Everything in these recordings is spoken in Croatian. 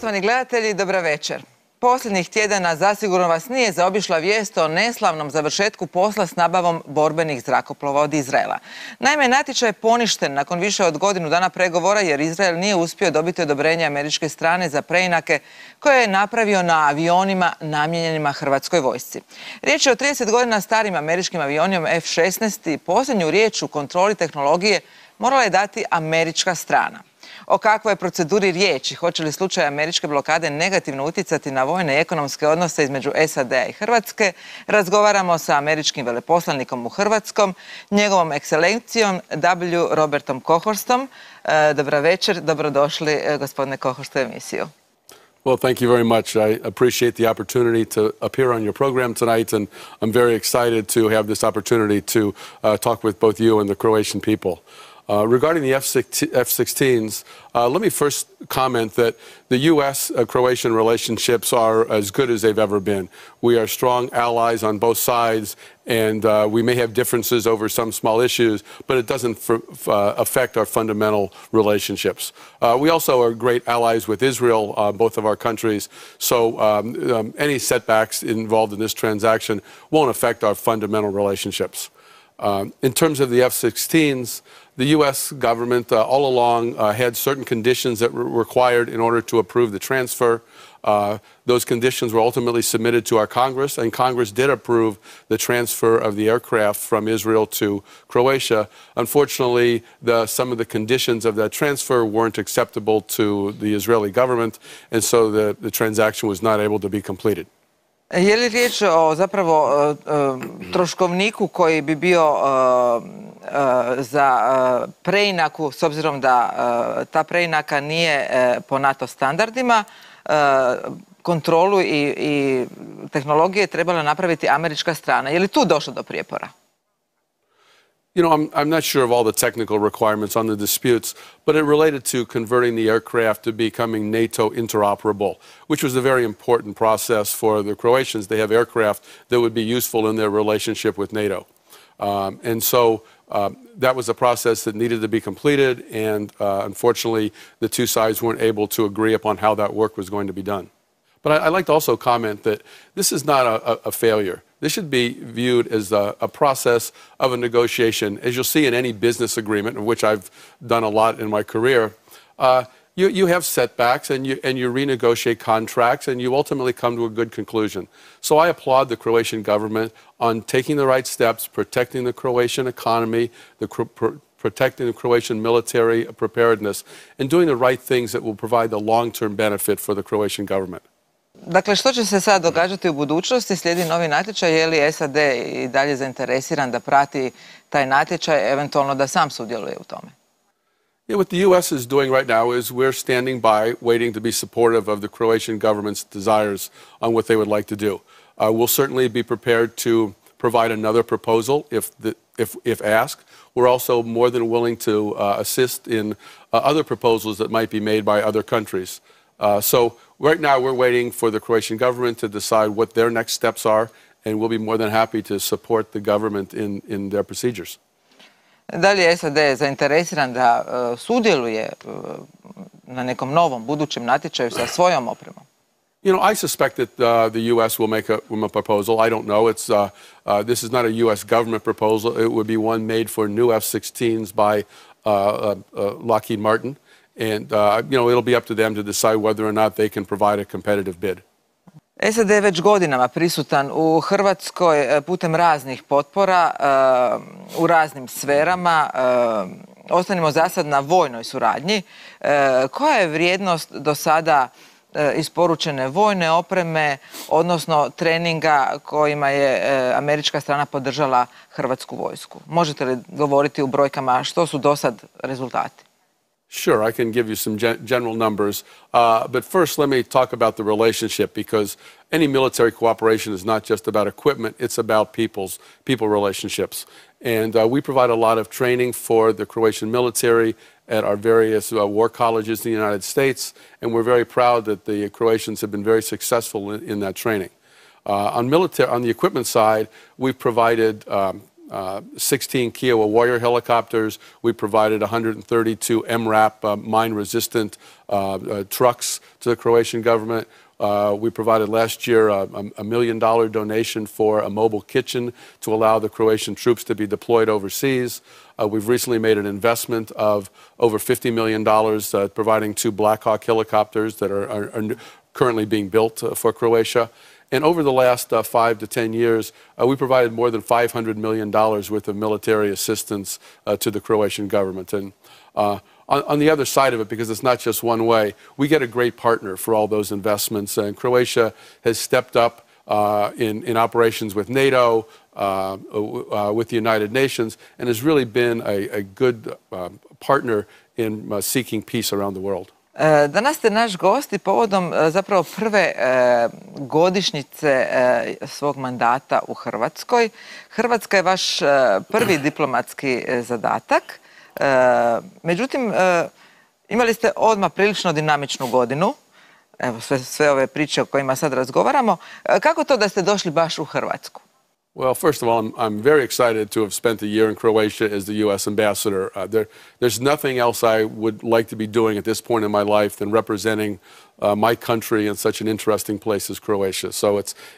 Poštovani gledatelji, dobra večer. Posljednjih tjedana zasigurno vas nije zaobišla vijest o neslavnom završetku posla s nabavom borbenih zrakoplova od Izraela. Naime, natječaj je poništen nakon više od godinu dana pregovora jer Izrael nije uspio dobiti odobrenje američke strane za preinake koje je napravio na avionima namijenjenima Hrvatskoj vojsci. Riječ je o 30 godina starim američkim avionima F-16 i posljednju riječ u kontroli tehnologije morala je dati američka strana. O kakvoj je proceduri riječ i hoće li slučaj američke blokade negativno utjecati na vojne i ekonomske odnose između SAD-a i Hrvatske, razgovaramo sa američkim veleposlanikom u Hrvatskom, njegovom ekscelencijom W. Robertom Kohorstom. Dobra večer, dobrodošli gospodine Kohorst u emisiju. Well, thank you very much. I appreciate the opportunity to appear on your program tonight, and I'm very excited to have this opportunity to talk with both you and the Croatian people. Regarding the F-16s, let me first comment that the U.S.-Croatian relationships are as good as they've ever been. We are strong allies on both sides, and we may have differences over some small issues, but it doesn't affect our fundamental relationships. We also are great allies with Israel, both of our countries, so any setbacks involved in this transaction won't affect our fundamental relationships. In terms of the F-16s, the U.S. government all along had certain conditions that were required in order to approve the transfer. Those conditions were ultimately submitted to our Congress, and Congress did approve the transfer of the aircraft from Israel to Croatia. Unfortunately, some of the conditions of that transfer weren't acceptable to the Israeli government, and so the transaction was not able to be completed. Je li riječ o zapravo troškovniku koji bi bio za preinaku, s obzirom da ta preinaka nije po NATO standardima, kontrolu i tehnologije trebala napraviti američka strana. Je li tu došlo do prijepora? You know, I'm not sure of all the technical requirements on the disputes, but it related to converting the aircraft to becoming NATO interoperable, which was a very important process for the Croatians. They have aircraft that would be useful in their relationship with NATO. And so that was a process that needed to be completed, and unfortunately, the two sides weren't able to agree upon how that work was going to be done. But I'd like to also comment that this is not a failure. This should be viewed as a process of a negotiation. As you'll see in any business agreement, of which I've done a lot in my career, you have setbacks and you renegotiate contracts and you ultimately come to a good conclusion. So I applaud the Croatian government on taking the right steps, protecting the Croatian economy, protecting the Croatian military preparedness, and doing the right things that will provide the long-term benefit for the Croatian government. Dakle, što će se sad događati u budućnosti? Slijedi novi natječaj, je li SAD i dalje zainteresiran da prati taj natječaj, eventualno da sam sudjeluje u tome? Yeah, what the U.S. is doing right now is we're standing by, waiting to be supportive of the Croatian government's desires on what they would like to do. We'll certainly be prepared to provide another proposal if asked. We're also more than willing to assist in other proposals that might be made by other countries. So right now we're waiting for the Croatian government to decide what their next steps are, and we'll be more than happy to support the government in their procedures. Da li je SAD zainteresiran da sudjeluje na nekom novom budućem natječaju sa svojom opremom? You know, I suspect that the U.S. will make a proposal. I don't know. This is not a U.S. government proposal. It would be one made for new F-16s by Lockheed Martin. And, you know, it'll be up to them to decide whether or not they can provide a competitive bid. SAD je već godinama prisutan u Hrvatskoj putem raznih potpora u raznim sferama. Ostanimo za sad na vojnoj suradnji. Koja je vrijednost do sada isporučene vojne opreme, odnosno treninga kojima je američka strana podržala hrvatsku vojsku? Možete li govoriti u brojkama što su do sad rezultati? Sure, I can give you some general numbers, but first let me talk about the relationship, because any military cooperation is not just about equipment, it's about people relationships. And we provide a lot of training for the Croatian military at our various war colleges in the United States, and we're very proud that the Croatians have been very successful in that training. On the equipment side, we've provided 16 Kiowa Warrior helicopters. We provided 132 MRAP mine-resistant trucks to the Croatian government. We provided last year a $1 million donation for a mobile kitchen to allow the Croatian troops to be deployed overseas. We've recently made an investment of over $50 million providing 2 Black Hawk helicopters that are currently being built for Croatia. And over the last 5 to 10 years, we provided more than $500 million worth of military assistance to the Croatian government. And on the other side of it, because it's not just one way, we get a great partner for all those investments. And Croatia has stepped up in operations with NATO, with the United Nations, and has really been a good partner in seeking peace around the world. Danas ste naš gost i povodom zapravo prve godišnjice svog mandata u Hrvatskoj. Hrvatska je vaš prvi diplomatski zadatak. Međutim, imali ste odmah prilično dinamičnu godinu. Evo, sve ove priče o kojima sad razgovaramo. Kako to da ste došli baš u Hrvatsku? Well, first of all, I'm very excited to have spent a year in Croatia as the U.S. ambassador. There's nothing else I would like to be doing at this point in my life than representing my country in such an interesting place as Croatia. So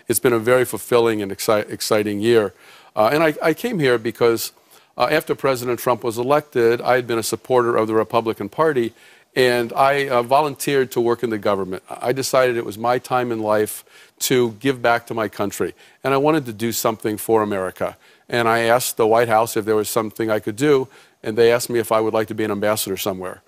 it's been a very fulfilling and exciting year. And I came here because after President Trump was elected, I had been a supporter of the Republican Party, and I volunteered to work in the government. I decided it was my time in life to give back to my country, and I wanted to do something for America. And I asked the White House if there was something I could do, and they asked me if I would like to be an ambassador somewhere.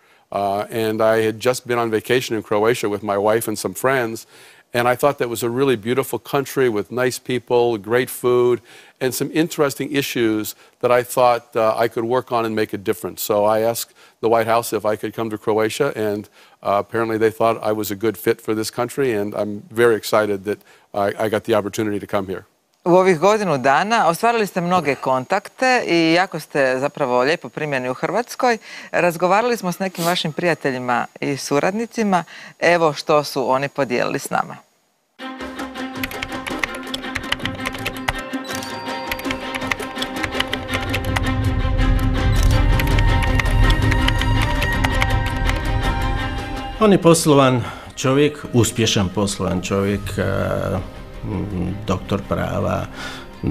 And I had just been on vacation in Croatia with my wife and some friends, and I thought that was a really beautiful country with nice people, great food, and some interesting issues that I thought I could work on and make a difference. So I asked the White House if I could come to Croatia, and apparently they thought I was a good fit for this country, and I'm very excited that I got the opportunity to come here. U ovih godinu dana ostvarili ste mnoge kontakte i jako ste zapravo lijepo primljeni u Hrvatskoj. Razgovarali smo s nekim vašim prijateljima i suradnicima. Evo što su oni podijelili s nama. On je poslovan čovjek, uspješan poslovan čovjek, doktor prava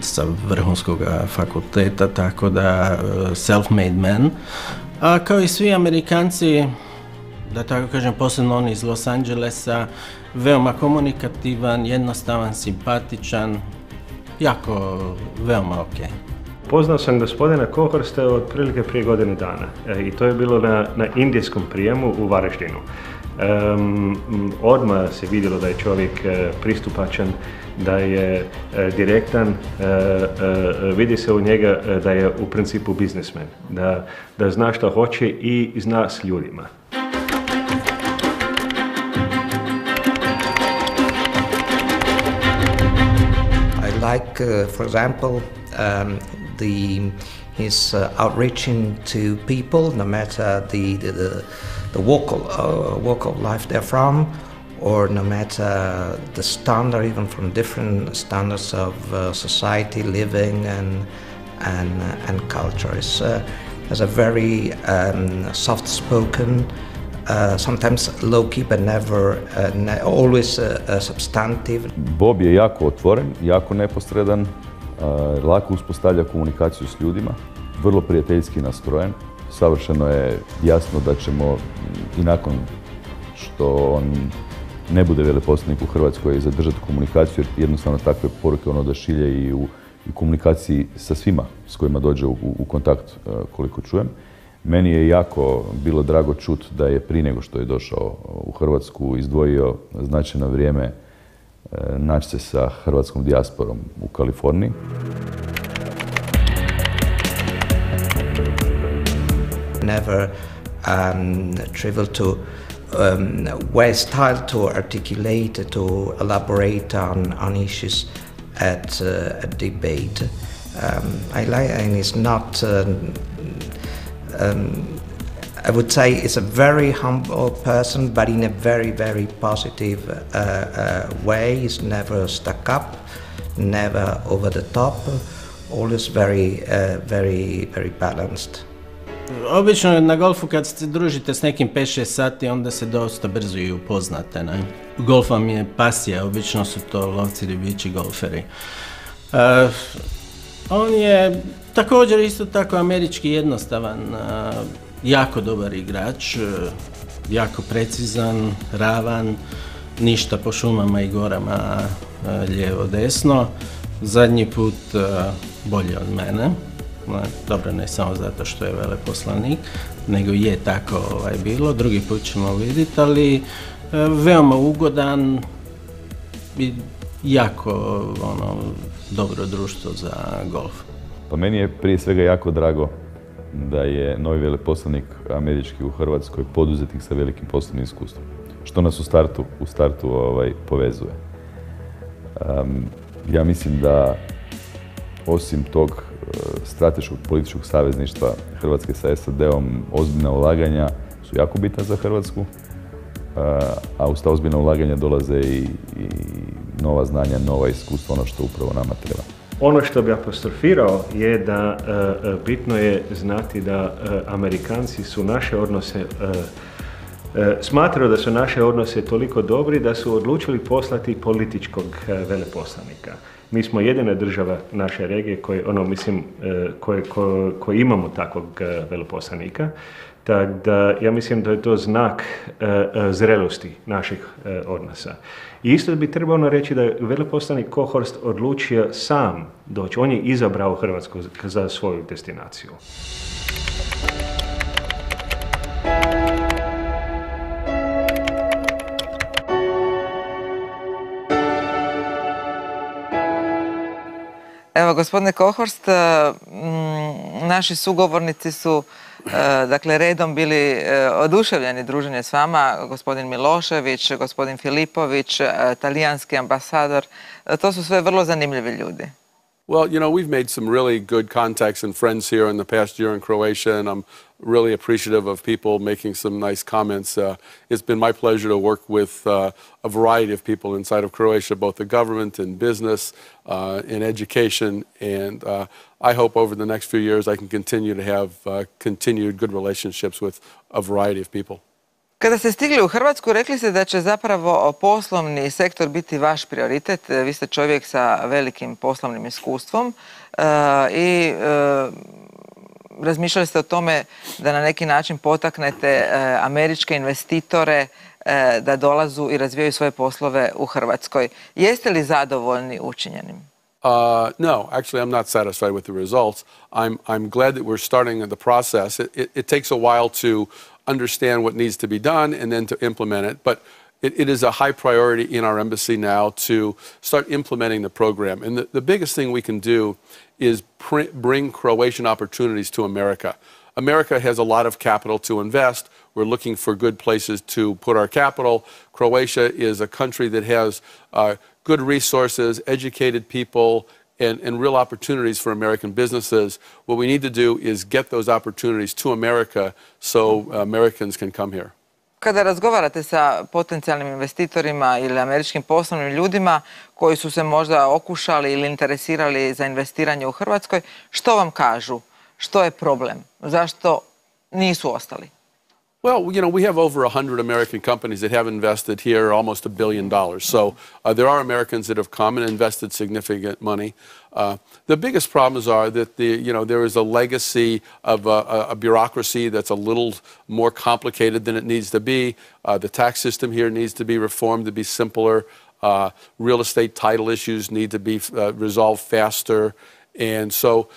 sa vrhunskog fakulteta, tako da self-made man. A kao i svi Amerikanci, da tako kažem, posebno oni iz Los Angelesa, veoma komunikativan, jednostavan, simpatičan, veoma ok. Poznao sam gospodina Kohorsta otprilike prije godinu dana i to je bilo na indijskom prijemu u Varaždinu. Odmah se vidjelo da je čovjek pristupačan, da je direktan, vidi se u njega da je u principu biznismen, da zna što hoće i zna s ljudima. I like, for example, his outreaching to people, no matter the walk of life they're from, or no matter the standard, even from different standards of society, living and culture. It's a very soft-spoken, sometimes low-key, but never, always substantive. Bob je jako otvoren, jako neposredan, lako uspostavlja komunikaciju s ljudima, vrlo prijateljski nastrojen. Savršeno je jasno da ćemo i nakon što on ne bude veleposlanik u Hrvatskoj zadržati komunikaciju, jer jednostavno takve poruke on odašilje i u komunikaciji sa svima s kojima dođe u kontakt, koliko čujem. Meni je jako bilo drago čut da je prije nego što je došao u Hrvatsku izdvojio značajno vrijeme naći se sa hrvatskom dijasporom u Kaliforniji. Never trivial to waste time to articulate, to elaborate on issues at a debate. I like, and it's not. I would say it's a very humble person, but in a very, very positive way. He's never stuck up, never over the top, always very balanced. Obično na golfu kad se družite s nekim 5-6 sati, onda se dosta brzo i upoznate. Ne? Golf vam je pasija, obično su to lovci ribiči golferi. On je također isto tako američki jednostavan, jako dobar igrač, jako precizan, ravan, ništa po šumama i gorama lijevo desno. Zadnji put bolje od mene. Dobro, ne samo zato što je veleposlanik, nego je tako bilo. Drugi put ćemo vidjeti, ali veoma ugodan i jako dobro društvo za golf. Pa meni je prije svega jako drago da je novi veleposlanik američki u Hrvatskoj poduzetnik sa velikim poslovnim iskustvom, što nas u startu povezuje. Ja mislim da osim tog strateškog političkog savezništva Hrvatske sa SAD-om, ozbiljna ulaganja su jako bitna za Hrvatsku, a uz ta ozbiljna ulaganja dolaze i nova znanja, nova iskustva, ono što upravo nama treba. Ono što bi apostrofirao je da bitno je znati da Amerikanci su naše odnose smatraju da su naše odnose toliko dobri da su odlučili poslati političkog veleposlanika. Mi smo jedina država naše regije koji imamo takvog veleposlanika. Tako da ja mislim da je to znak zrelosti naših odnosa. I isto bi trebalo reći da je veleposlanik Kohorst odlučio sam doći. On je izabrao Hrvatsku za svoju destinaciju. Evo, gospodine Kohorst, naši sugovornici su dakle, redom bili oduševljeni druženje s vama, gospodin Milošević, gospodin Filipović, talijanski ambasador. To su sve vrlo zanimljivi ljudi. Well, you know, we've made some really good contacts and friends here in the past year in Croatia, and I'm really appreciative of people making some nice comments. It's been my pleasure to work with a variety of people inside of Croatia, both the government and business and education, and I hope over the next few years I can continue to have continued good relationships with a variety of people. Kada ste stigli u Hrvatsku, rekli ste da će zapravo poslovni sektor biti vaš prioritet. Vi ste čovjek sa velikim poslovnim iskustvom i razmišljali ste o tome da na neki način potaknete američke investitore da dolazu i razvijaju svoje poslove u Hrvatskoj. Jeste li zadovoljni učinjenim? No, actually I'm not satisfied with the results. I'm glad that we're starting the process. It takes a while to understand what needs to be done and then to implement it. But it is a high priority in our embassy now to start implementing the program. And the biggest thing we can do is bring Croatian opportunities to America. America has a lot of capital to invest. We're looking for good places to put our capital. Croatia is a country that has good resources, educated people, and real opportunities for American businesses. What we need to do is get those opportunities to America so Americans can come here. Kada razgovarate sa potencijalnim investitorima ili američkim poslovnim ljudima koji su se možda okušali ili interesirali za investiranje u Hrvatskoj, što vam kažu? Što je problem? Zašto nisu ostali? Well, you know, we have over 100 American companies that have invested here, almost $1 billion. So there are Americans that have come and invested significant money. The biggest problems are that there is a legacy of a bureaucracy that's a little more complicated than it needs to be. The tax system here needs to be reformed to be simpler. Real estate title issues need to be resolved faster. And so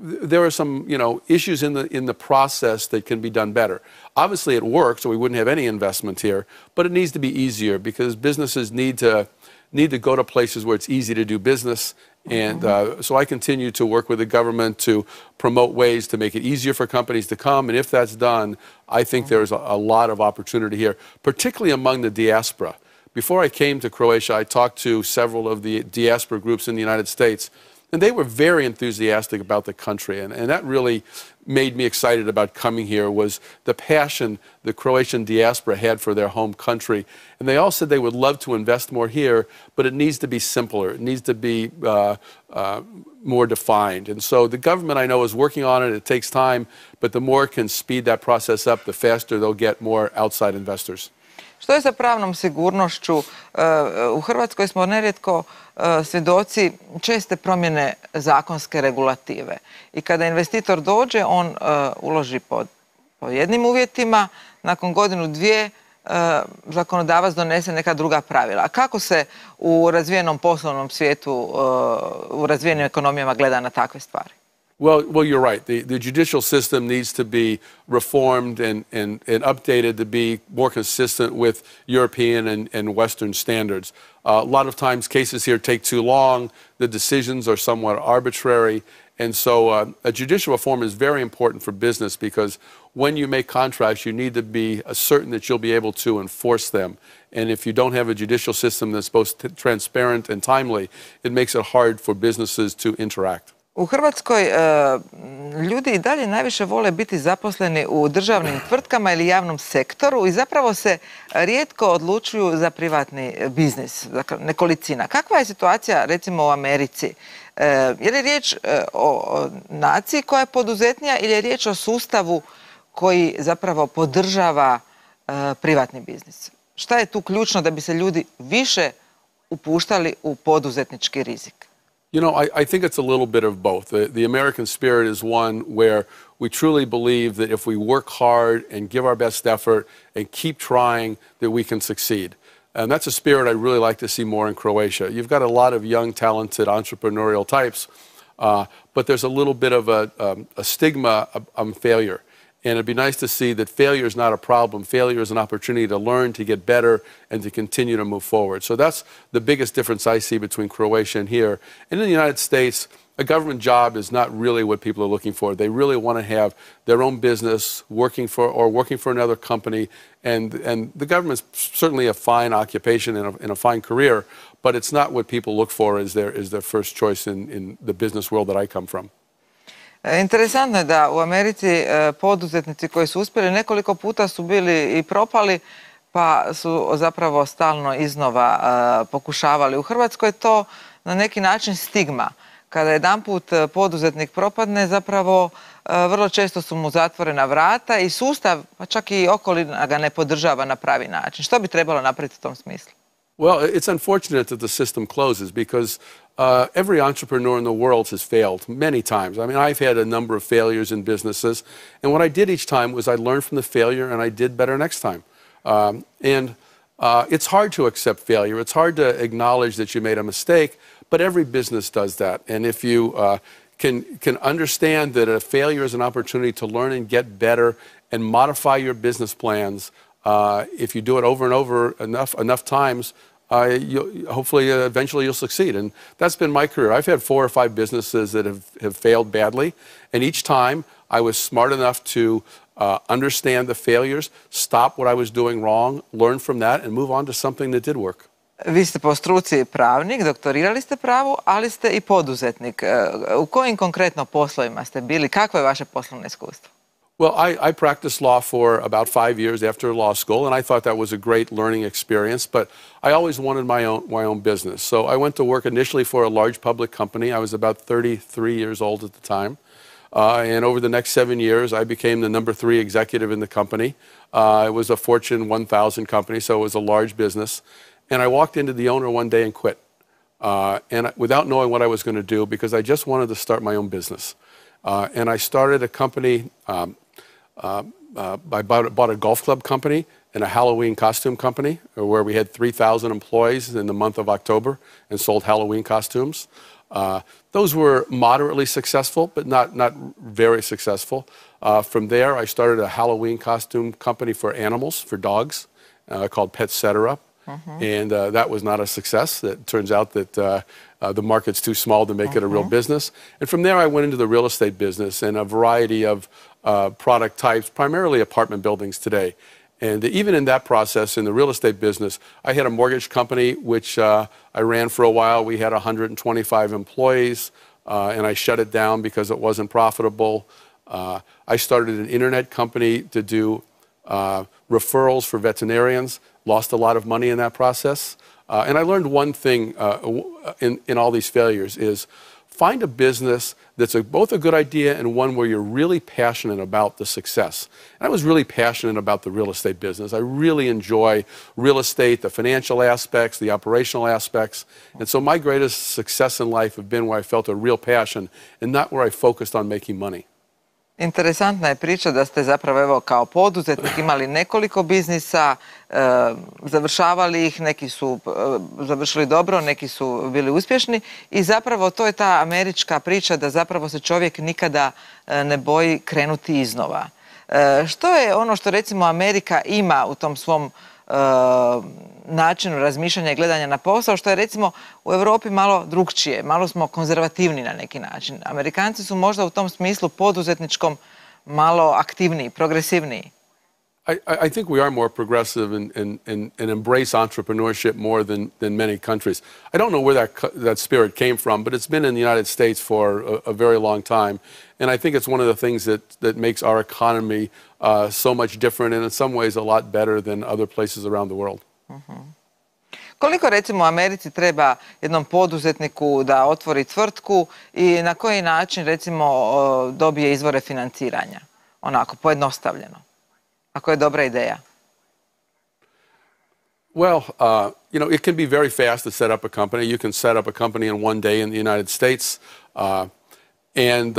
there are some, issues in the process that can be done better. Obviously, it works, or we wouldn't have any investment here. But it needs to be easier because businesses need to go to places where it's easy to do business. And so I continue to work with the government to promote ways to make it easier for companies to come. And if that's done, I think there's a lot of opportunity here, particularly among the diaspora. Before I came to Croatia, I talked to several of the diaspora groups in the United States. And they were very enthusiastic about the country, and that really made me excited about coming here was the passion the Croatian diaspora had for their home country. And they all said they would love to invest more here, but it needs to be simpler. It needs to be more defined. And so the government, I know, is working on it. It takes time, but the more it can speed that process up, the faster they'll get more outside investors. Što je sa pravnom sigurnošću? U Hrvatskoj smo nerijetko svjedoci česte promjene zakonske regulative. I kada investitor dođe, on uloži po jednim uvjetima, nakon godinu, dvije, zakonodavac donese neka druga pravila. Kako se u razvijenom poslovnom svijetu, u razvijenim ekonomijama gleda na takve stvari? Well, you're right. The judicial system needs to be reformed and updated to be more consistent with European and Western standards. A lot of times cases here take too long. The decisions are somewhat arbitrary. And so a judicial reform is very important for business because when you make contracts, you need to be certain that you'll be able to enforce them. And if you don't have a judicial system that's both transparent and timely, it makes it hard for businesses to interact. U Hrvatskoj ljudi i dalje najviše vole biti zaposleni u državnim tvrtkama ili javnom sektoru i zapravo se rijetko odlučuju za privatni biznis, dakle nekolicina. Kakva je situacija recimo u Americi? Je li riječ o naciji koja je poduzetnija ili je riječ o sustavu koji zapravo podržava privatni biznis? Šta je tu ključno da bi se ljudi više upuštali u poduzetnički rizik? You know, I think it's a little bit of both. The American spirit is one where we truly believe that if we work hard and give our best effort and keep trying, that we can succeed. And that's a spirit I really like to see more in Croatia. You've got a lot of young, talented, entrepreneurial types, but there's a little bit of a stigma on failure. And it'd be nice to see that failure is not a problem. Failure is an opportunity to learn, to get better, and to continue to move forward. So that's the biggest difference I see between Croatia and here. And in the United States, a government job is not really what people are looking for. They really want to have their own business, working for another company. And the government's certainly a fine occupation and a fine career, but it's not what people look for as their first choice in the business world that I come from. Interesantno je da u Americi poduzetnici koji su uspjeli nekoliko puta su bili i propali, pa su zapravo stalno iznova pokušavali. U Hrvatskoj je to na neki način stigma. Kada jedanput poduzetnik propadne, zapravo vrlo često su mu zatvorena vrata i sustav, pa čak i okolina ga ne podržava na pravi način. Što bi trebalo napraviti u tom smislu? Well, it's unfortunate that the system closes because every entrepreneur in the world has failed many times. I mean, I've had a number of failures in businesses, and what I did each time was I learned from the failure and I did better next time. It's hard to accept failure. It's hard to acknowledge that you made a mistake, but every business does that. And if you can understand that a failure is an opportunity to learn and get better and modify your business plans, if you do it over and over enough times, hopefully eventually you'll succeed. And that's been my career. I've had 4 or 5 businesses that have failed badly, and each time I was smart enough to understand the failures, stop what I was doing wrong, learn from that, and move on to something that did work. Vi ste po struci pravnik, doktorirali ste pravo, ali ste i poduzetnik. U kojim konkretno poslovima ste bili? Kakvo je vaše poslovno iskustvo? Well, I practiced law for about 5 years after law school, and I thought that was a great learning experience, but I always wanted my own business. So I went to work initially for a large public company. I was about 33 years old at the time. And over the next 7 years, I became the number 3 executive in the company. It was a Fortune 1000 company, so it was a large business. And I walked into the owner one day and quit, and without knowing what I was going to do, because I just wanted to start my own business. And I started a company. I bought a golf club company and a Halloween costume company where we had 3,000 employees in the month of October and sold Halloween costumes. Those were moderately successful, but not very successful. From there, I started a Halloween costume company for animals, for dogs, called Petcetera. And that was not a success. It turns out that the market's too small to make it a real business. And from there, I went into the real estate business and a variety of product types, primarily apartment buildings today. And even in that process, in the real estate business, I had a mortgage company, which I ran for a while. We had 125 employees, and I shut it down because it wasn't profitable. I started an internet company to do referrals for veterinarians, lost a lot of money in that process. And I learned one thing in all these failures is find a business that's both a good idea and one where you're really passionate about the success. And I was really passionate about the real estate business. I really enjoy real estate, the financial aspects, the operational aspects. And so my greatest success in life have been where I felt a real passion and not where I focused on making money. Interesantna je priča da ste zapravo evo kao poduzetnik imali nekoliko biznisa, završavali ih, neki su završili dobro, neki su bili uspješni i zapravo to je ta američka priča da zapravo se čovjek nikada ne boji krenuti iznova. Što je ono što recimo Amerika ima u tom svom načinu razmišljanja i gledanja na posao, što je recimo u Europi malo drukčije, malo smo konzervativni na neki način. Amerikanci su možda u tom smislu poduzetničkom malo aktivniji, progresivniji. I think we are more progressive and embrace entrepreneurship more than many countries. I don't know where that spirit came from, but it's been in the United States for a very long time. And I think it's one of the things that makes our economy so much different and in some ways a lot better than other places around the world. Koliko recimo u Americi treba jednom poduzetniku da otvori tvrtku i na koji način recimo dobije izvore financiranja? Onako, pojednostavljeno. Ako je dobra ideja. Well, it can be very fast to set up a company. You can set up a company in one day in the United States. And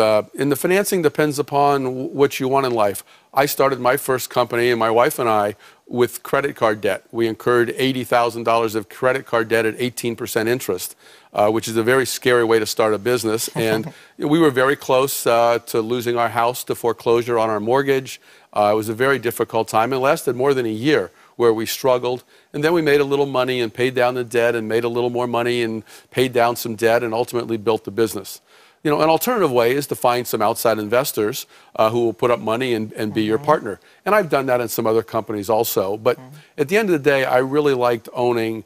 the financing depends upon what you want in life. I started my first company, and my wife and I, with credit card debt. We incurred $80,000 of credit card debt at 18% interest, which is a very scary way to start a business. And we were very close to losing our house to foreclosure on our mortgage. It was a very difficult time. It lasted more than a year where we struggled. And then we made a little money and paid down the debt and made a little more money and paid down some debt and ultimately built the business. An alternative way is to find some outside investors who will put up money and be your partner. And I've done that in some other companies also. But at the end of the day, I really liked owning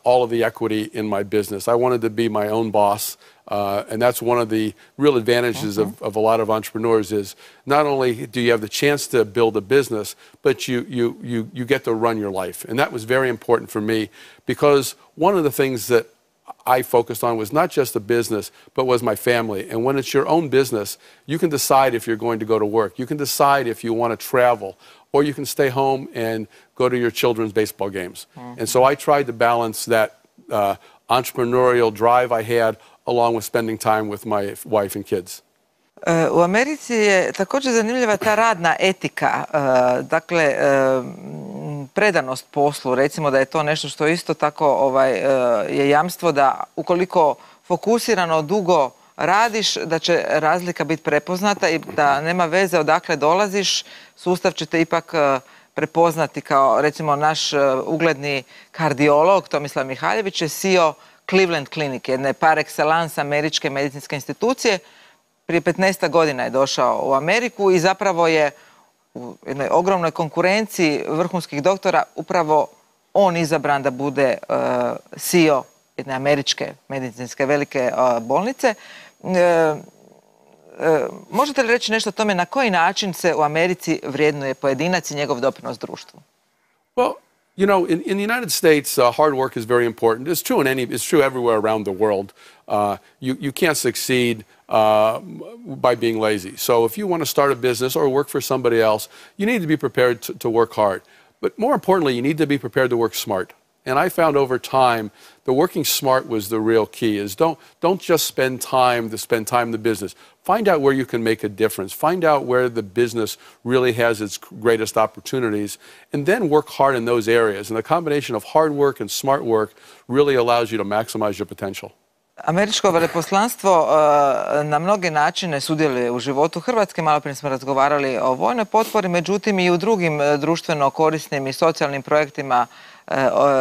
all of the equity in my business. I wanted to be my own boss. And that's one of the real advantages of a lot of entrepreneurs is not only do you have the chance to build a business, but you get to run your life. And that was very important for me because one of the things that I focused on was not just the business, but was my family. And when it's your own business, you can decide if you're going to go to work. You can decide if you want to travel, or you can stay home and go to your children's baseball games. And so I tried to balance that entrepreneurial drive I had along with spending time with my wife and kids. U Americi je također zanimljiva ta radna etika, dakle predanost poslu, recimo da je to nešto što isto tako je jamstvo da ukoliko fokusirano dugo radiš, da će razlika biti prepoznata i da nema veze odakle dolaziš, sustav će te ipak prepoznati kao recimo naš ugledni kardiolog Tomislav Mihaljević je CEO Cleveland Clinic, jedne par excellence američke medicinske institucije. Prije 15 godina je došao u Ameriku i zapravo je u jednoj ogromnoj konkurenciji vrhunskih doktora upravo on izabran da bude CEO jedne američke medicinske velike bolnice. Možete li reći nešto o tome na koji način se u Americi vrijednuje pojedinac i njegov doprinos društvu? Well, in the United States, hard work is very important. It's true everywhere around the world. You can't succeed by being lazy. So if you want to start a business or work for somebody else, you need to be prepared to work hard. But more importantly, you need to be prepared to work smart. And I found over time the working smart was the real key, is don't just spend time in the business. Find out where you can make a difference. Find out where the business really has its greatest opportunities, and then work hard in those areas. And the combination of hard work and smart work really allows you to maximize your potential. Američko veleposlanstvo na mnoge načine sudjeluje u životu Hrvatske. Malo prije smo razgovarali o vojnoj potpori, međutim i u drugim društveno korisnim i socijalnim projektima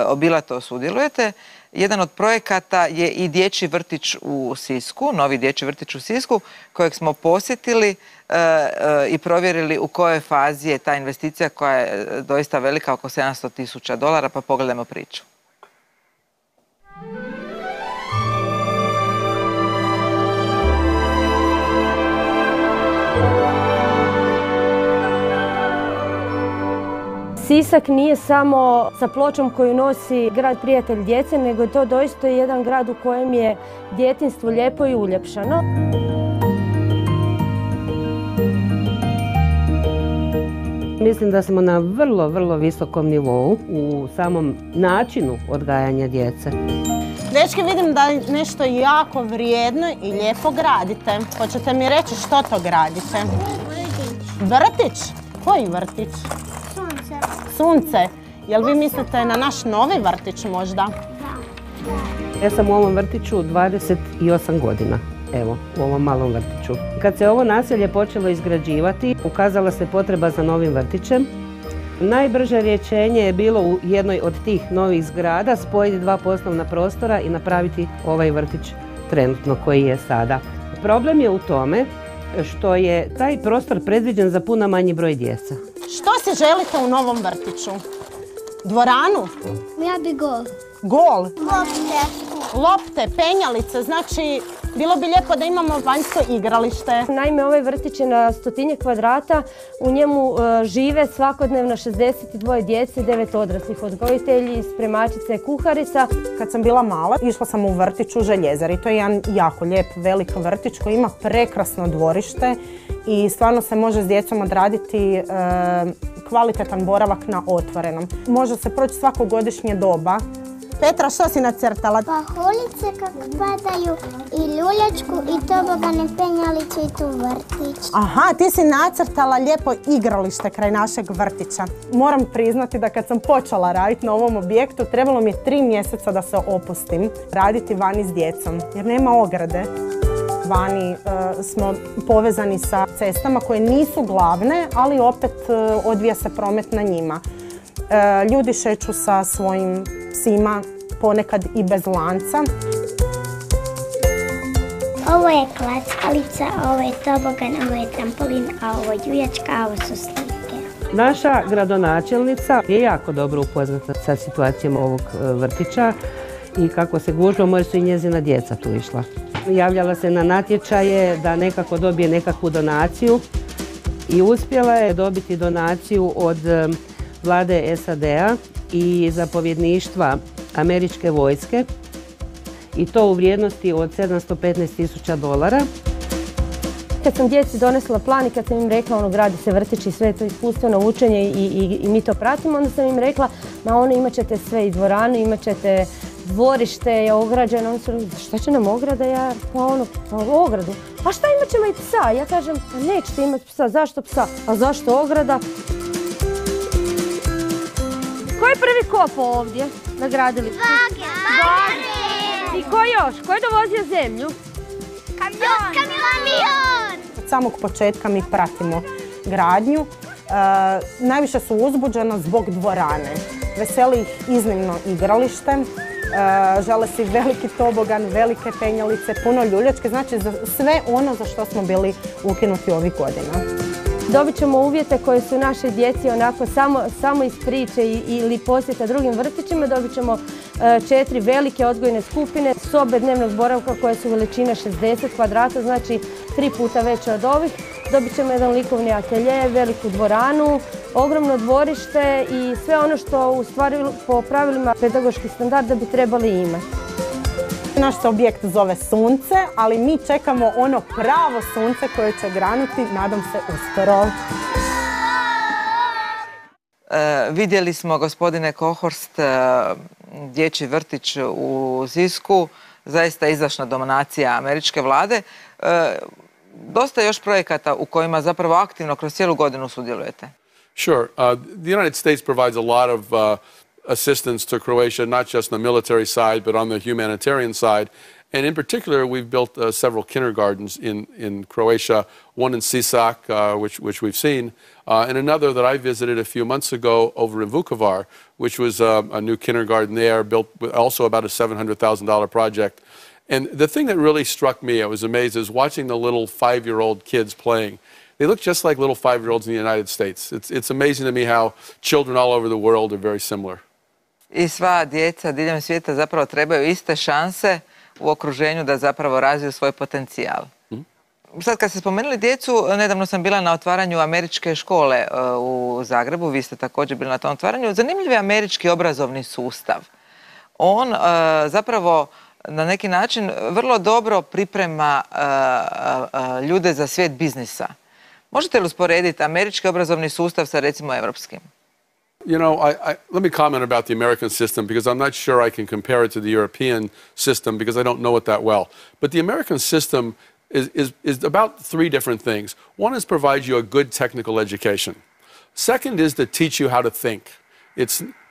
obilato sudjelujete. Jedan od projekata je i dječji vrtić u Sisku, novi dječji vrtić u Sisku, kojeg smo posjetili i provjerili u kojoj fazi je ta investicija koja je doista velika, oko $700,000, pa pogledajmo priču. Sisak nije samo sa pločom koju nosi grad prijatelj djece, nego je to doista jedan grad u kojem je djetinjstvo lijepo i uljepšano. Mislim da smo na vrlo visokom nivou u samom načinu odgajanja djece. Dečki, vidim da nešto jako vrijedno i lijepo gradite. Hoćete mi reći što to gradite? Vrtić. Koji vrtić? Sunce. Sunce. Jel vi mislite na naš novi vrtić možda? Da. Ja sam u ovom vrtiću 28 godina. Evo, u ovom malom vrtiću. Kad se ovo naselje počelo izgrađivati, ukazala se potreba za novim vrtićem. Najbrže rješenje je bilo u jednoj od tih novih zgrada spojiti dva poslovna prostora i napraviti ovaj vrtić trenutno koji je sada. Problem je u tome što je taj prostor predviđen za puno manji broj djece. Što si želite u novom vrtiću? Dvoranu? Ja bi gol. Gol? Lopte. Lopte, penjalice, znači bilo bi lijepo da imamo vanjsko igralište. Naime, ovaj vrtić je na 100 kvadrata, u njemu žive svakodnevno 62 djece i 9 odraslih, odgojitelji, spremačice, kuharica. Kad sam bila mala, išla sam u vrtić u Željezari. To je jedan jako lijep, velik vrtić koji ima prekrasno dvorište i stvarno se može s djecom odraditi kvalitetan boravak na otvorenom. Može se proći svako godišnje doba. Petra, što si nacrtala? Pahuljice kako padaju i ljuljačku i tobogane, penjalicu i tu vrtić. Aha, ti si nacrtala lijepo igralište kraj našeg vrtića. Moram priznati da kad sam počela raditi na ovom objektu, trebalo mi je 3 mjeseca da se opustim raditi vani s djecom, jer nema ograde. Vani smo povezani sa cestama koje nisu glavne, ali opet odvija se promet na njima. Ljudi šeću sa svojim psima, ponekad i bez lanca. Ovo je klackalica, ovo je tobogan, ovo je trampolin, a ovo je ljuljačka, a ovo su slike. Naša gradonačelnica je jako dobro upoznata sa situacijom ovog vrtića i kako se gužvamo jer su i njezina djeca tu išla. Javljala se na natječaje da nekako dobije nekakvu donaciju i uspjela je dobiti donaciju od vlade SAD-a i zapovjedništva američke vojske i to u vrijednosti od $715,000. Kad sam djeci donesla plan i kad sam im rekla gradi se vrtić i sve to iskustveno učenje i mi to pratimo, onda sam im rekla imat ćete sve i dvoranu, imat ćete dvorište je ograđeno. Oni su rekli, šta će nam ograda? Ogradu. A šta imat ćemo i psa? Ja kažem, pa nećete imati psa. Zašto psa? A zašto ograda? Ko je prvi kopao ovdje na gradilištu? Bagger! I ko još? Ko je dovozio zemlju? Kamion! Od samog početka mi pratimo gradnju. Najviše su uzbuđena zbog dvorane. Veseli ih iznimno igralište. Žele si veliki tobogan, velike penjalice, puno ljuljačke. Znači sve ono za što smo bili ukinuti ovih godina. Dobit ćemo uvjete koje su našoj djeci onako samo iz priče ili posjeta drugim vrtićima. Dobit ćemo 4 velike odgojne skupine, sobe dnevnog boravka koje su veličine 60 kvadrata, znači 3 puta veće od ovih. Dobit ćemo jedan likovni atelje, veliku dvoranu, ogromno dvorište i sve ono što u stvari po pravilima pedagoških standarda bi trebali imati. Naš se objekt zove Sunce, ali mi čekamo ono pravo sunce koje će granuti, nadam se, uskoro. Vidjeli smo, gospodine Kohorst, dječji vrtić u Sisku, zaista izdašna donacija američke vlade. Dosta još projekata u kojima zapravo aktivno kroz cijelu godinu sudjelujete. Sure. The United States provides a lot of assistance to Croatia, not just on the military side, but on the humanitarian side. And in particular, we've built several kindergartens in Croatia, one in Sisak, which we've seen, and another that I visited a few months ago over in Vukovar, which was a new kindergarten there, built also about a $700,000 project. And the thing that really struck me, I was amazed, is watching the little 5-year-old kids playing. They look just like little 5-year-olds in the United States. It's amazing to me how children all over the world are very similar. I sva djeca diljem svijeta zapravo trebaju iste šanse u okruženju da zapravo razviju svoj potencijal. Sad kad ste spomenuli djecu, nedavno sam bila na otvaranju američke škole u Zagrebu, vi ste također bili na tom otvaranju. Zanimljiv je američki obrazovni sustav. On zapravo na neki način vrlo dobro priprema ljude za svijet biznisa. Možete li usporediti američki obrazovni sustav sa recimo evropskim? You know, let me comment about the American system because I'm not sure I can compare it to the European system because I don't know it that well. But the American system is about three different things. One is provide you a good technical education. Second is to teach you how to think.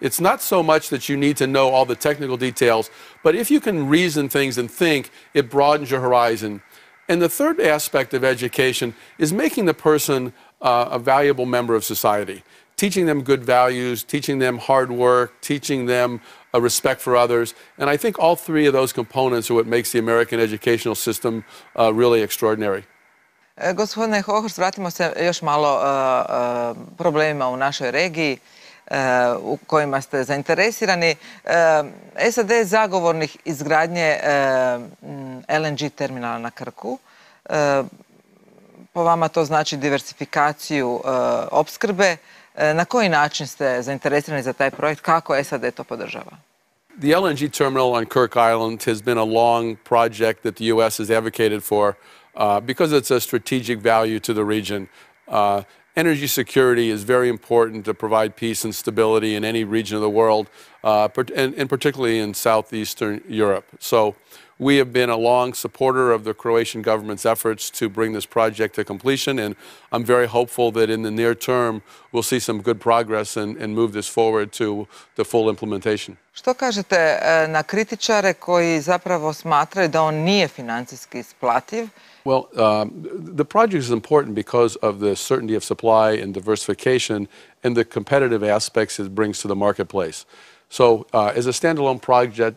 It's not so much that you need to know all the technical details, but if you can reason things and think, it broadens your horizon. And the third aspect of education is making the person a valuable member of society. Teaching them good values, teaching them hard work, teaching them a respect for others. And I think all three of those components are what makes the American educational system really extraordinary. Gospodine Hohorst, vratimo se još malo problemima u našoj regiji u kojima ste zainteresirani. SAD je zagovornik izgradnje LNG terminala na Krku. Po vama to znači diversifikaciju opskrbe. Na koji način ste zainteresirani za taj projekt? Kako SAD to podržava? The LNG terminal on Kirk Island has been a long project that the U.S. has advocated for because it's a strategic value to the region. Energy security is very important to provide peace and stability in any region of the world, and particularly in southeastern Europe. So we have been a long supporter of the Croatian government's efforts to bring this project to completion, and I'm very hopeful that in the near term we'll see some good progress and move this forward to the full implementation. Što kažete na kritičare koji zapravo smatraju da on nije financijski isplativ? Well, the project is important because of the certainty of supply and diversification and the competitive aspects it brings to the marketplace. So as a standalone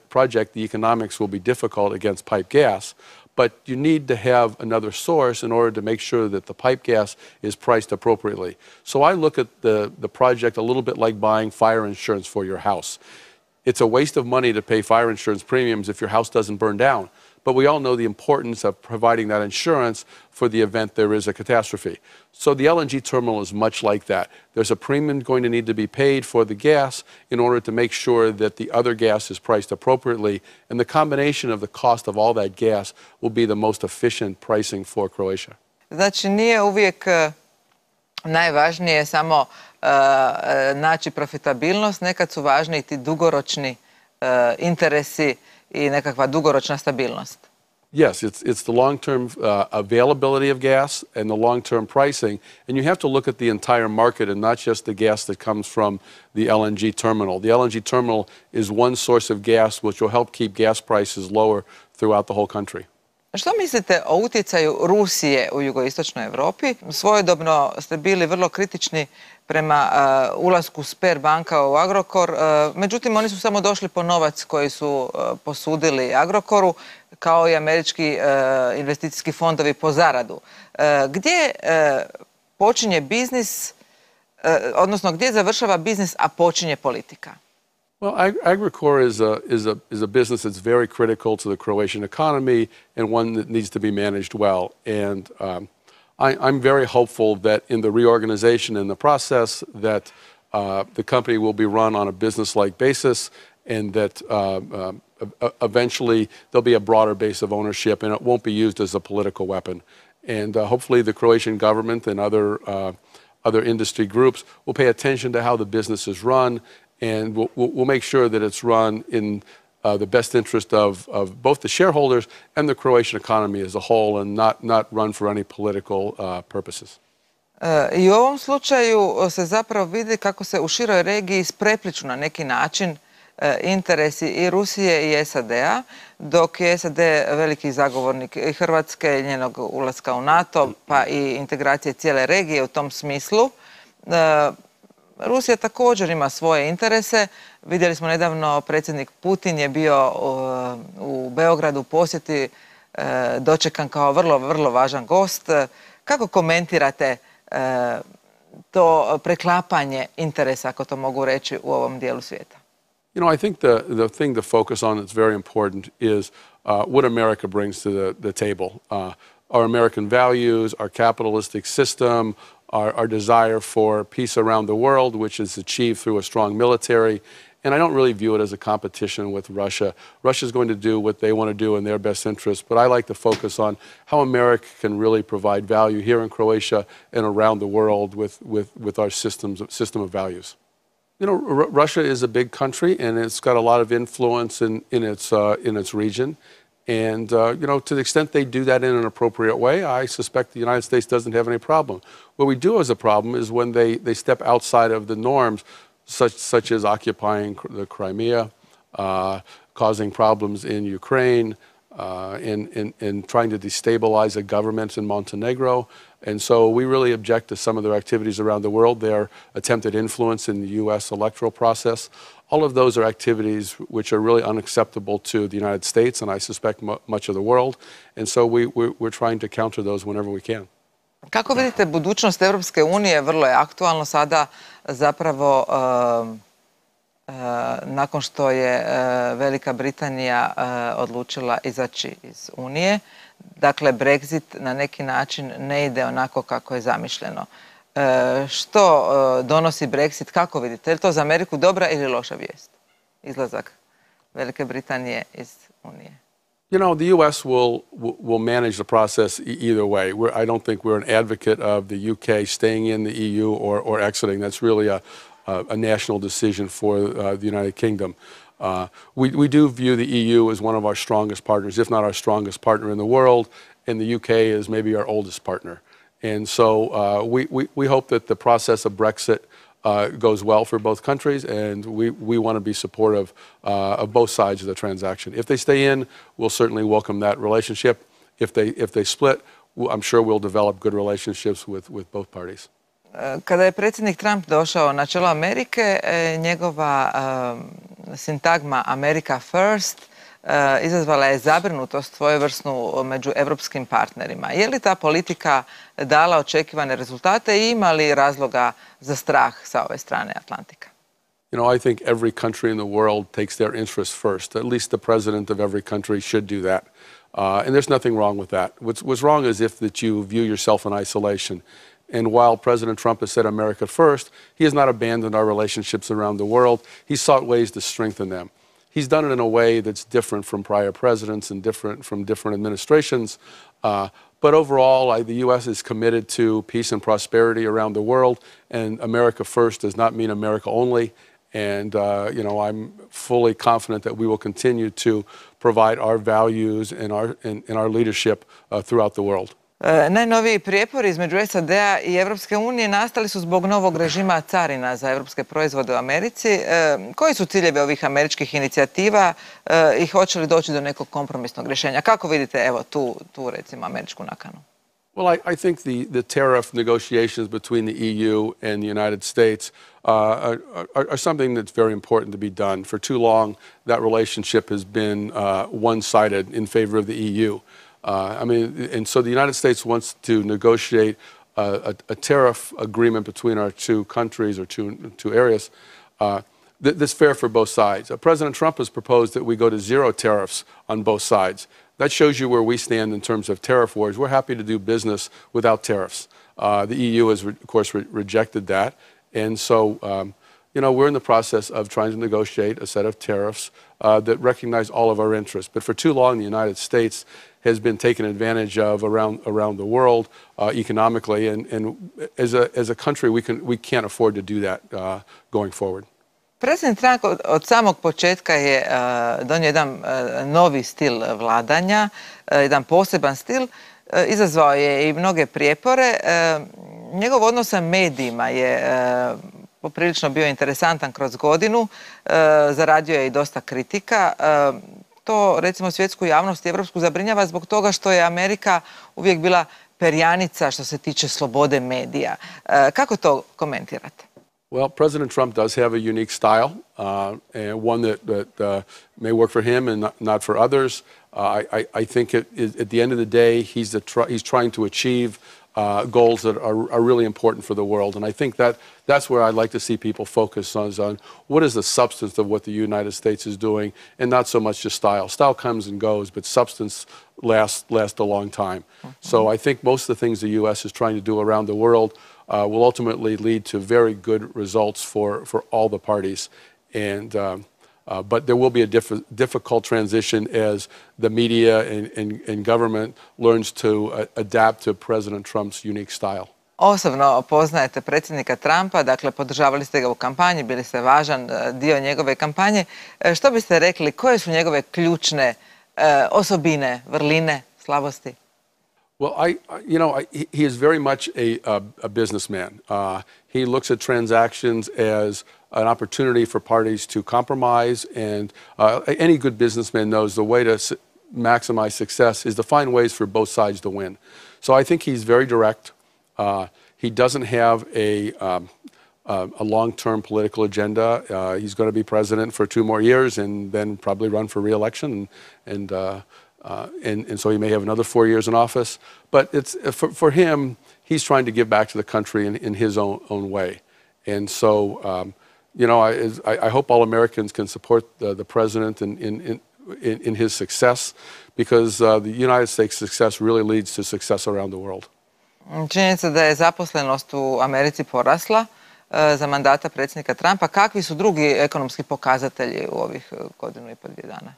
project, the economics will be difficult against pipe gas, but you need to have another source in order to make sure that the pipe gas is priced appropriately. So I look at the project a little bit like buying fire insurance for your house. It's a waste of money to pay fire insurance premiums if your house doesn't burn down. But we all know the importance of providing that insurance for the event there is a catastrophe. So the LNG terminal is much like that. There's a premium going to need to be paid for the gas in order to make sure that the other gas is priced appropriately, and the combination of the cost of all that gas will be the most efficient pricing for Croatia. Znači nije uvijek najvažnije samo naći profitabilnost, nekad su važni i ti dugoročni interesi i nekakva dugoročna stabilnost. Yes, it's the long-term availability of gas and the long-term pricing, and you have to look at the entire market and not just the gas that comes from the LNG terminal. The LNG terminal is one source of gas which will help keep gas prices lower throughout the whole country. Što mislite o utjecaju Rusije u jugoistočnoj Europi? Svojedobno ste bili vrlo kritični prema ulasku Sberbanka u Agrokor. Međutim, oni su samo došli po novac koji su posudili Agrokoru, kao i američki investicijski fondovi po zaradu. Gdje počinje biznis, odnosno gdje završava biznis, a počinje politika? Well, Agrokor is a business that's very critical to the Croatian economy and one that needs to be managed well. And I'm very hopeful that in the reorganization and the process that the company will be run on a business-like basis and that eventually there'll be a broader base of ownership and it won't be used as a political weapon. And hopefully the Croatian government and other industry groups will pay attention to how the business is run, and we'll make sure that it's run in the best interest of both the shareholders and the Croatian economy as a whole, and not run for any political purposes. I u ovom slučaju se zapravo vidi kako se u široj regiji isprepliču na neki način interesi i Rusije i SAD-a, dok je SAD veliki zagovornik i Hrvatske i njenog ulaska u NATO, pa i integracije cijele regije u tom smislu. Rusija također ima svoje interese. Vidjeli smo nedavno, predsjednik Putin je bio u Beogradu u posjeti, dočekan kao vrlo, vrlo važan gost. Kako komentirate to preklapanje interesa, ako to mogu reći, u ovom dijelu svijeta? You know, I think the thing to focus on that's very important is what America brings to the table. our American values, our capitalistic system, our desire for peace around the world, which is achieved through a strong military. And I don't really view it as a competition with Russia. Russia's going to do what they want to do in their best interest, but I like to focus on how America can really provide value here in Croatia and around the world with our system of values. You know, Russia is a big country, and it's got a lot of influence in its region. And, you know, to the extent they do that in an appropriate way, I suspect the United States doesn't have any problem. What we do as a problem is when they step outside of the norms, such as occupying the Crimea, causing problems in Ukraine, and trying to destabilize a government in Montenegro. And so we really object to some of their activities around the world, their attempted influence in the U.S. electoral process. All of those are activities which are really unacceptable to the United States and I suspect much of the world. And so we're trying to counter those whenever we can. Kako vidite budućnost Europske unije? Vrlo je aktualno sada zapravo nakon što je Velika Britanija odlučila izaći iz Unije. Dakle, Brexit na neki način ne ide onako kako je zamišljeno. Što donosi Brexit? Kako vidite? Je li to za Ameriku dobra ili loša vijest? Izlazak Velike Britanije iz Unije. You know, the U.S. will manage the process either way. I don't think we're an advocate of the UK staying in the EU or exiting. That's really a national decision for the United Kingdom. We do view the EU as one of our strongest partners, if not our strongest partner in the world, and the UK is maybe our oldest partner. And so we hope that the process of Brexit goes well for both countries, and we want to be supportive of both sides of the transaction. If they stay in, we'll certainly welcome that relationship. If they split, I'm sure we'll develop good relationships with both parties. Kada je predsjednik Trump došao na čelo Amerike, njegova sintagma America First izazvala je zabrinutost svojevrsnu među evropskim partnerima. Je li ta politika dala očekivane rezultate i ima li razloga za strah sa ove strane Atlantika? You know, I think every country in the world takes their interests first. At least the president of every country should do that. And there's nothing wrong with that. What's wrong is that you view yourself in isolation. And while President Trump has said America first, he has not abandoned our relationships around the world. He's sought ways to strengthen them. He's done it in a way that's different from prior presidents and different from different administrations. But overall, the U.S. is committed to peace and prosperity around the world. And America first does not mean America only. And, you know, I'm fully confident that we will continue to provide our values and our leadership throughout the world. Najnoviji prijepori između SAD-a i Evropske unije nastali su zbog novog režima carina za evropske proizvode u Americi. Koji su ciljevi ovih američkih inicijativa i hoće li doći do nekog kompromisnog rješenja? Kako vidite, evo, tu recimo američku nakanu? Well, I think the tariff negotiations between the EU and the United States are something that's very important to be done. For too long, that relationship has been one-sided in favor of the EU. I mean, and so the United States wants to negotiate a tariff agreement between our two countries or two areas that's fair for both sides. President Trump has proposed that we go to zero tariffs on both sides. That shows you where we stand in terms of tariff wars. We're happy to do business without tariffs. The EU has, of course, rejected that. And so, you know, we're in the process of trying to negotiate a set of tariffs that recognize all of our interests. But for too long, the United States has been taken advantage of around the world economically, and as a country, we can't afford to do that going forward. Predsjednik Trump od samog početka je donio jedan novi stil vladanja, jedan poseban stil. Izazvao je i mnoge prijepore. Njegov odnos sa medijima je poprilično bio interesantan kroz godinu. Zaradio je i dosta kritika. To, recimo, svjetsku javnost i evropsku zabrinjava zbog toga što je Amerika uvijek bila perjanica što se tiče slobode medija. Kako to komentirate? Well, President Trump does have a unique style, and one that may work for him and not for others. I think at the end of the day, he's trying to achieve goals that are really important for the world. And I think that's where I'd like to see people focus on what is the substance of what the United States is doing, and not so much just style. Style comes and goes, but substance lasts a long time. So I think most of the things the U.S. is trying to do around the world will ultimately lead to very good results for all the parties. And but there will be a difficult transition as the media and government learns to adapt to President Trump's unique style. Osobno poznajete predsjednika Trumpa, dakle podržavali ste ga u kampanji, bili ste važan dio njegove kampanje. Što biste rekli, koje su njegove ključne osobine, vrline, slabosti? Well, he is very much a businessman. He looks at transactions as an opportunity for parties to compromise, and any good businessman knows the way to maximize success is to find ways for both sides to win. So I think he's very direct. He doesn't have a long-term political agenda. He's going to be president for 2 more years and then probably run for re-election, and so he may have another 4 years in office. But it's for him, he's trying to give back to the country in his own way. And so, I hope all Americans can support the president in his success, because the United States' success really leads to success around the world. Činjenica da je zaposlenost u Americi porasla za mandata predsjednika Trumpa. Kakvi su drugi ekonomski pokazatelji u ovih 1,5 do 2 dana?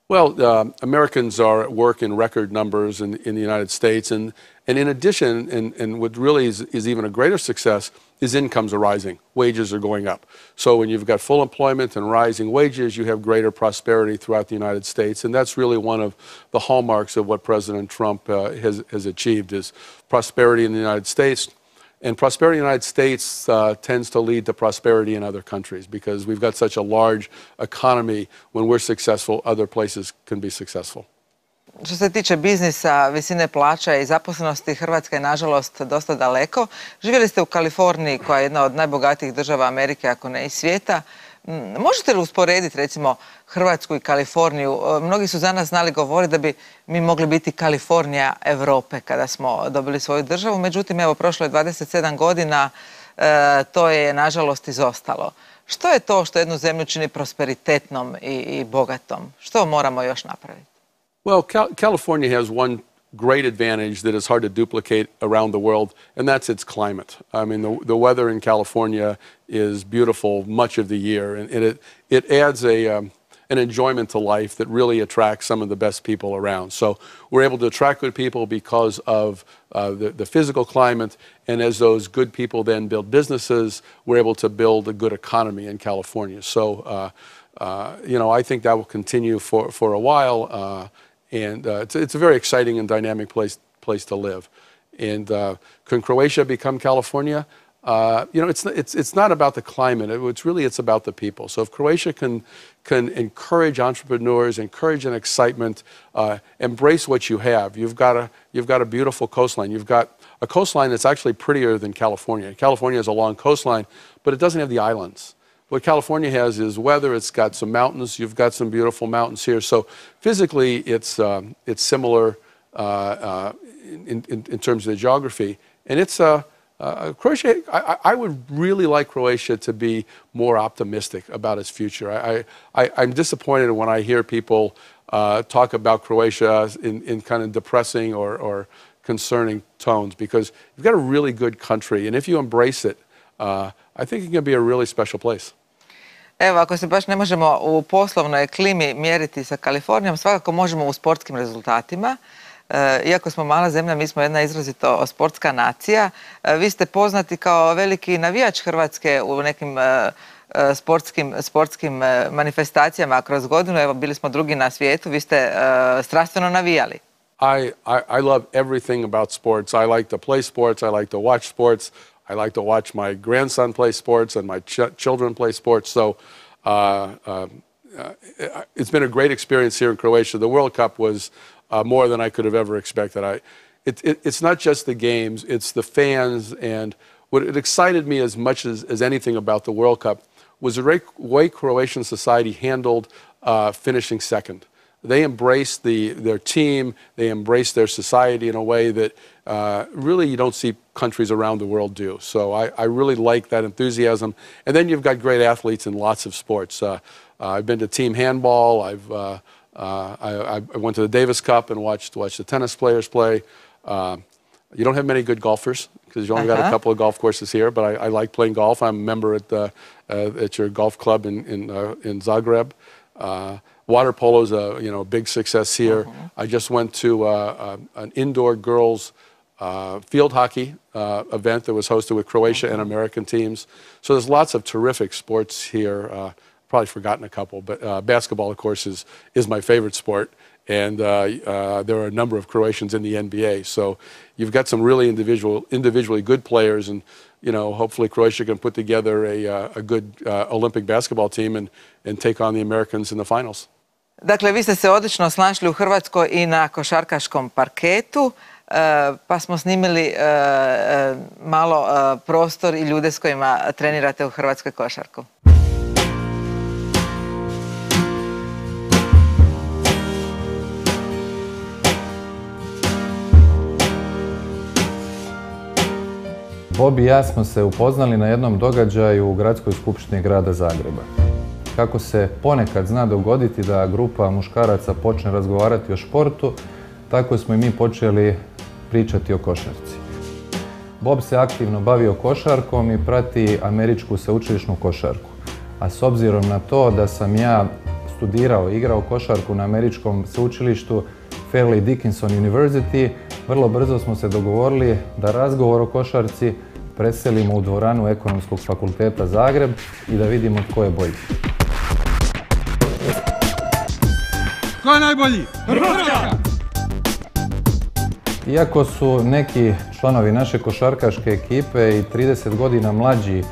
Well, Americans are at work in record numbers in the United States, and in addition, and what really is even a greater success, is incomes are rising, wages are going up. So when you've got full employment and rising wages, you have greater prosperity throughout the United States, and that's really one of the hallmarks of what President Trump has achieved, is prosperity in the United States. And prosperity in the United States tends to lead to prosperity in other countries, because we've got such a large economy. When we're successful, other places can be successful. Što se tiče biznisa, visine plaća i zaposlenosti, Hrvatska je nažalost dosta daleko. Živjeli ste u Kaliforniji, koja je jedna od najbogatijih država Amerike, ako ne i svijeta. Možete li usporediti recimo Hrvatsku i Kaliforniju? Mnogi su za nas znali govoriti da bi mi mogli biti Kalifornija Europe kada smo dobili svoju državu. Međutim, evo, prošlo je 27 godina, to je nažalost izostalo. Što je to što jednu zemlju čini prosperitetnom i bogatom? Što moramo još napraviti? Well, California has one great advantage that is hard to duplicate around the world, and that's its climate. I mean, the weather in California is beautiful much of the year, and it adds an enjoyment to life that really attracts some of the best people around. So we're able to attract good people because of the physical climate, and as those good people then build businesses, we're able to build a good economy in California. So, I think that will continue for a while. And it's a very exciting and dynamic place to live. And can Croatia become California? It's not about the climate. It's about the people. So if Croatia can encourage entrepreneurs, encourage an excitement, embrace what you have. You've got a beautiful coastline. You've got a coastline that's actually prettier than California. California has a long coastline, but it doesn't have the islands. What California has is weather. It's got some mountains. You've got some beautiful mountains here. So physically, it's similar in terms of the geography. And it's Croatia. I would really like Croatia to be more optimistic about its future. I'm disappointed when I hear people talk about Croatia in kind of depressing or concerning tones, because you've got a really good country, and if you embrace it, I think it can be a really special place. Evo, ako se baš ne možemo u poslovnoj klimi mjeriti sa Kalifornijom, svakako možemo u sportskim rezultatima. Iako smo mala zemlja, mi smo jedna izrazito sportska nacija. Vi ste poznati kao veliki navijač Hrvatske u nekim sportskim manifestacijama kroz godinu. Evo, bili smo drugi na svijetu, vi ste strastveno navijali. I love everything about sports. I like to play sports. I like to watch sports. I like to watch my grandson play sports and my children play sports. So it's been a great experience here in Croatia. The World Cup was more than I could have ever expected. It's not just the games, it's the fans. And what it excited me as much as anything about the World Cup was the way Croatian society handled finishing second. they embrace their team, they embrace their society in a way that really you don't see countries around the world do. So I really like that enthusiasm. And then you've got great athletes in lots of sports. I've been to team handball. I went to the Davis Cup and watched the tennis players play. You don't have many good golfers because you only got a couple of golf courses here, but I like playing golf. I'm a member at your golf club in Zagreb. Water polo is a big success here. I just went to an indoor girls field hockey event that was hosted with Croatia and American teams. So there's lots of terrific sports here. Probably forgotten a couple, but basketball, of course, is my favorite sport. And there are a number of Croatians in the NBA. So you've got some really individually good players, and hopefully Croatia can put together a good Olympic basketball team and take on the Americans in the finals. Dakle, vi ste se odlično snašli u Hrvatskoj i na košarkaškom parketu, pa smo snimili malo prostor i ljude s kojima trenirate u Hrvatskoj košarku. Bob i ja smo se upoznali na jednom događaju u Gradskoj skupštini grada Zagreba. Kako se ponekad zna dogoditi da grupa muškaraca počne razgovarati o športu, tako smo i mi počeli pričati o košarci. Bob se aktivno bavio košarkom i prati američku sveučilišnu košarku. A s obzirom na to da sam ja studirao i igrao košarku na američkom sveučilištu Fairleigh Dickinson University, vrlo brzo smo se dogovorili da razgovor o košarci preselimo u dvoranu Ekonomskog fakulteta Zagreb i da vidimo tko je bolji. Tko je najbolji? Hrvatska! Iako su neki članovi naše košarkaške ekipe i 30 godina mlađi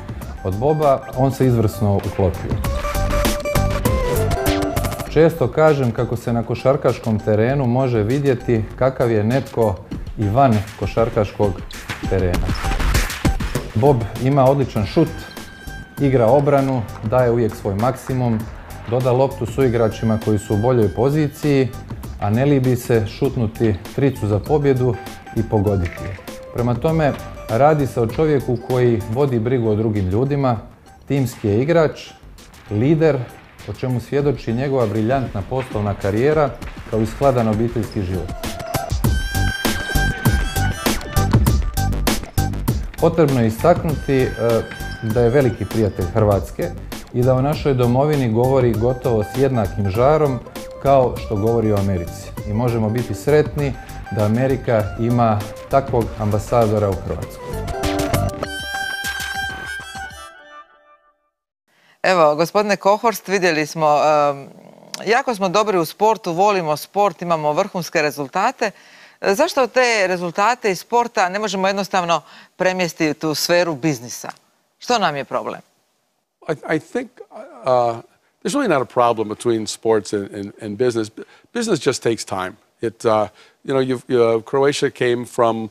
od Boba, on se izvrsno uklopio. Često kažem kako se na košarkaškom terenu može vidjeti kakav je netko i van košarkaškog terena. Bob ima odličan šut, igra obranu, daje uvijek svoj maksimum, doda loptu suigračima koji su u boljoj poziciji, a ne libi se šutnuti tricu za pobjedu i pogoditi je. Prema tome, radi se o čovjeku koji vodi brigu o drugim ljudima, timski je igrač, lider, o čemu svjedoči njegova briljantna poslovna karijera kao i skladan obiteljski život. Potrebno je istaknuti da je veliki prijatelj Hrvatske i da o našoj domovini govori gotovo s jednakim žarom kao što govori o Americi. I možemo biti sretni da Amerika ima takvog ambasadora u Hrvatskoj. Evo, gospodine Kohorst, vidjeli smo, jako smo dobri u sportu, volimo sport, imamo vrhunske rezultate. Zašto te rezultate iz sporta ne možemo jednostavno premjestiti u sferu biznisa? Što nam je problem? I think there's really not a problem between sports and business. Business just takes time. Croatia came from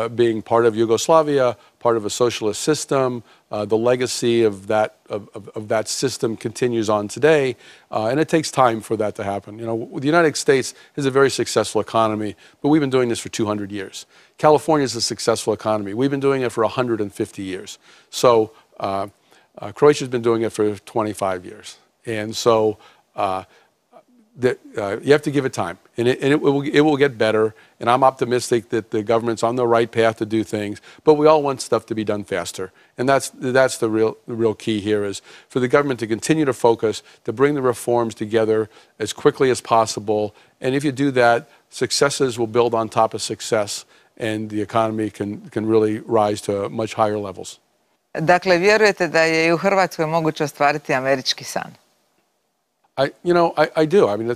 being part of Yugoslavia, part of a socialist system. The legacy of that system continues on today, and it takes time for that to happen. The United States is a very successful economy, but we've been doing this for 200 years. California is a successful economy. We've been doing it for 150 years. So Croatia's been doing it for 25 years. And so you have to give it time, and it will get better. And I'm optimistic that the government's on the right path to do things, but we all want stuff to be done faster. And that's the real key here, is for the government to continue to focus, to bring the reforms together as quickly as possible. And if you do that, successes will build on top of success, and the economy can really rise to much higher levels. Dakle, vjerujete da je i u Hrvatskoj moguće ostvariti američki san? I do. I mean,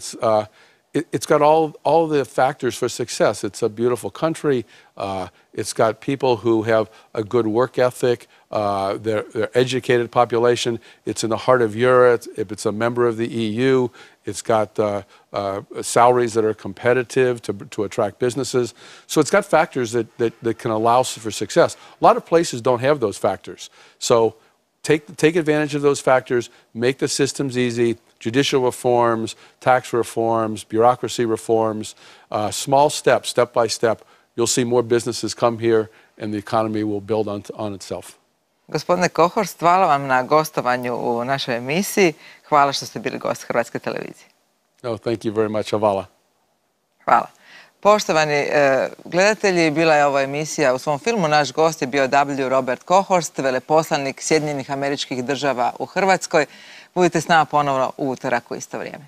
it's got all the factors for success. It's a beautiful country. It's got people who have a good work ethic. They're educated population. It's in the heart of Europe. It's a member of the EU. It's got salaries that are competitive to attract businesses. So it's got factors that can allow for success. A lot of places don't have those factors. So take advantage of those factors, make the systems easy, judicial reforms, tax reforms, bureaucracy reforms, small steps, step by step, you'll see more businesses come here and the economy will build on itself. Gospodine Kohorst, hvala vam na gostovanju u našoj emisiji. Hvala što ste bili gost Hrvatske televizije. No, thank you very much, Avala. Hvala. Poštovani gledatelji, bila je ova emisija. U svom filmu naš gost je bio W. Robert Kohorst, veleposlanik Sjedinjenih Američkih Država u Hrvatskoj. Budite s nama ponovno u utorak u isto vrijeme.